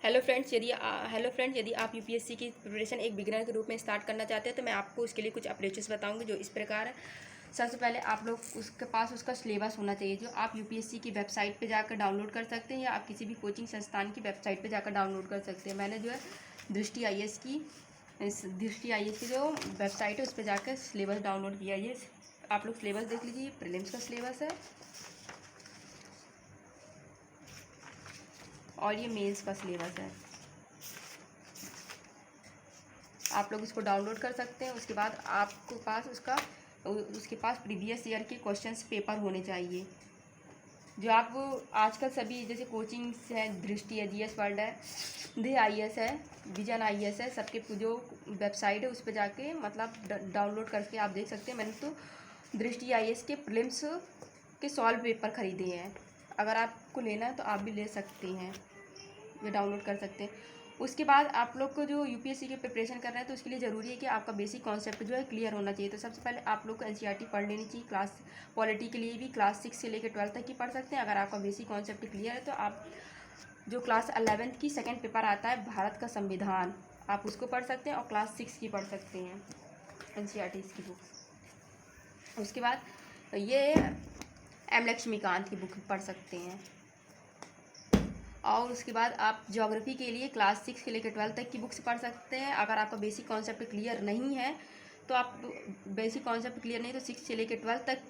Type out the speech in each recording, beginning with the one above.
Hello friends, यदि आप UPSC की प्रिपरेशन एक बिगिनर के रूप में स्टार्ट करना चाहते हैं तो मैं आपको उसके लिए कुछ अप्रोचेस बताऊंगी जो इस प्रकार है। सबसे पहले आप लोग उसके पास उसका सिलेबस होना चाहिए जो आप यूपीएससी की वेबसाइट पे जाकर डाउनलोड कर सकते हैं या आप किसी भी कोचिंग संस्थान की वेबसाइट पे जाकर डाउनलोड कर सकते हैं। मैंने जो है दृष्टि आईएएस की जो वेबसाइट है उस पर जाकर सिलेबस डाउनलोड किया। ये आप लोग सिलेबस देख लीजिए, प्रीलिम्स का सिलेबस है और ये मेंस का सिलेबस है। आप लोग इसको डाउनलोड कर सकते हैं। उसके बाद आपको पास उसके पास प्रीवियस ईयर के क्वेश्चंस पेपर होने चाहिए जो आप आजकल सभी जैसे कोचिंग्स हैं, दृष्टि है, जीएस वर्ल्ड है, दी आईएएस है, विजन आईएएस है, सबके जो वेबसाइट है उस पर जाके मतलब डाउनलोड करके आप देख सकते हैं। मैंने तो दृष्टि आईएएस के प्रीलिम्स के सॉल्व पेपर ख़रीदे हैं। अगर आपको लेना है तो आप भी ले सकते हैं, ये डाउनलोड कर सकते हैं। उसके बाद आप लोग को जो यूपीएससी की प्रिपरेशन कर रहे हैं तो उसके लिए ज़रूरी है कि आपका बेसिक कॉन्सेप्ट जो है क्लियर होना चाहिए। तो सबसे पहले आप लोग को एनसीईआरटी पढ़ लेनी चाहिए। क्लास पॉलिटी के लिए भी क्लास 6 से लेकर 12 तक की पढ़ सकते हैं। अगर आपका बेसिक कॉन्सेप्ट क्लियर है तो आप जो क्लास 11th की सेकेंड पेपर आता है भारत का संविधान, आप उसको पढ़ सकते हैं और क्लास 6 की पढ़ सकते हैं एनसीईआरटी की बुक। उसके बाद ये एम लक्ष्मीकांत की बुक पढ़ सकते हैं। और उसके बाद आप ज्योग्राफी के लिए क्लास 6 से लेकर 12 तक की बुक्स पढ़ सकते हैं। अगर आपका बेसिक कॉन्सेप्ट क्लियर नहीं है तो आप बेसिक कॉन्सेप्ट क्लियर नहीं तो 6 से लेकर 12 तक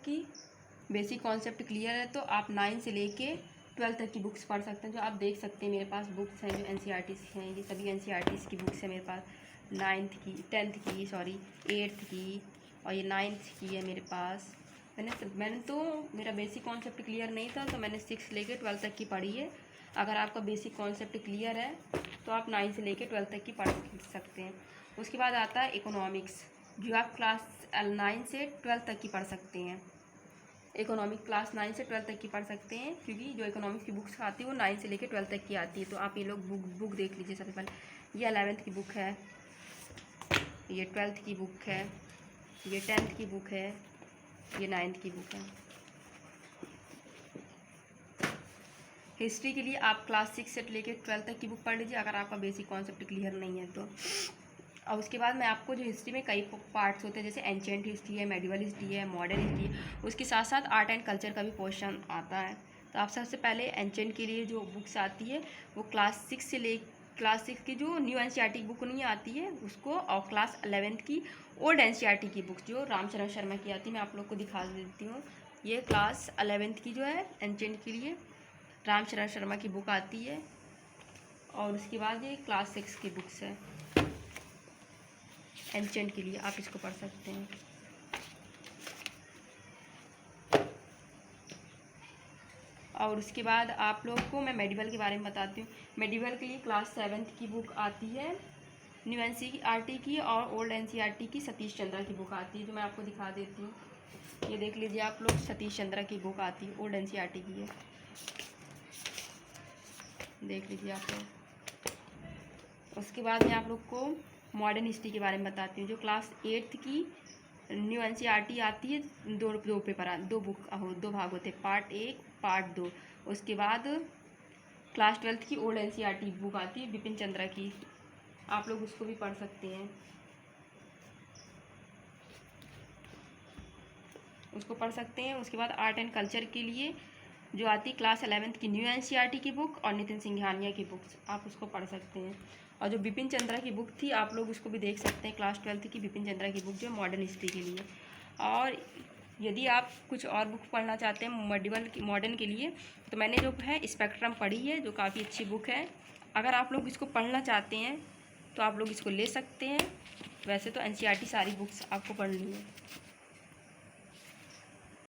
की बेसिक कॉन्सेप्ट क्लियर है तो आप 9 से लेके 12 तक की बुक्स पढ़ सकते हैं। जो आप देख सकते हैं मेरे पास बुक्स हैं जो एनसीईआरटी हैं, ये सभी एनसीईआरटी की बुक्स हैं मेरे पास। 9th की 8th की और ये 9th की है मेरे पास। मैंने तो मेरा बेसिक कॉन्सेप्ट क्लियर नहीं था तो मैंने 6 लेके 12 तक की पढ़ी है। अगर आपका बेसिक कॉन्सेप्ट क्लियर है तो आप 9 से लेके 12 तक की पढ़ सकते हैं। उसके बाद आता है इकोनॉमिक्स जो आप क्लास 9 से 12 तक की पढ़ सकते हैं। इकोनॉमिक क्लास 9 से 12 तक की पढ़ सकते हैं क्योंकि जो इकोनॉमिक्स की बुक्स आती है वो 9 से लेकर 12 तक की आती है। तो आप ये लोग बुक देख लीजिए। सबसे पहले ये 11th की बुक है, ये 12th की बुक है, ये 10th की बुक है, ये 9th की बुक है। हिस्ट्री के लिए आप क्लास 6 से लेकर 12 तक की बुक पढ़ लीजिए अगर आपका बेसिक कॉन्सेप्ट क्लियर नहीं है तो। और उसके बाद मैं आपको जो हिस्ट्री में कई पार्ट्स होते हैं जैसे एंशिएंट हिस्ट्री है, मेडिवल हिस्ट्री है, मॉडर्न हिस्ट्री है, उसके साथ साथ आर्ट एंड कल्चर का भी पोर्शन आता है। तो आप सबसे पहले एंशिएंट के लिए जो बुक्स आती है वो क्लास 6 की जो न्यू एनसीईआरटी की बुक नहीं आती है उसको, और क्लास 11th की ओल्ड एनसीईआरटी की बुक्स जो रामचरण शर्मा की आती है मैं आप लोग को दिखा देती हूँ। ये क्लास 11th की जो है एंशिएंट के लिए रामचरण शर्मा की बुक आती है। और उसके बाद ये क्लास 6 की बुक्स है एंशिएंट के लिए, आप इसको पढ़ सकते हैं। और उसके बाद आप लोग को मैं मेडिवल के बारे में बताती हूँ। मेडिवल के लिए क्लास 7th की बुक आती है न्यू एनसीईआरटी की, और ओल्ड एनसीईआरटी की सतीश चंद्रा की बुक आती है जो मैं आपको दिखा देती हूँ। ये देख लीजिए आप लोग, सतीश चंद्रा की बुक आती है, ओल्ड एनसीईआरटी की है, देख लीजिए आप लोग। उसके बाद मैं आप लोग को मॉडर्न हिस्ट्री के बारे में बताती हूँ जो क्लास 8th की न्यू एनसीईआरटी आती है। दो भाग होते हैं, पार्ट 1 पार्ट 2। उसके बाद क्लास 12th की ओल्ड एनसीईआरटी बुक आती है बिपिन चंद्रा की, आप लोग उसको भी पढ़ सकते हैं, उसको पढ़ सकते हैं। उसके बाद आर्ट एंड कल्चर के लिए जो आती है क्लास 11th की न्यू एनसीईआरटी की बुक और नितिन सिंघानिया की बुक्स, आप उसको पढ़ सकते हैं। और जो बिपिन चंद्रा की बुक थी आप लोग उसको भी देख सकते हैं, क्लास 12th की बिपिन चंद्रा की बुक जो मॉडर्न हिस्ट्री के लिए। और यदि आप कुछ और बुक पढ़ना चाहते हैं मॉडर्न के लिए तो मैंने जो है स्पेक्ट्रम पढ़ी है जो काफ़ी अच्छी बुक है। अगर आप लोग इसको पढ़ना चाहते हैं तो आप लोग इसको ले सकते हैं। वैसे तो एनसीईआरटी सारी बुक्स आपको पढ़नी है।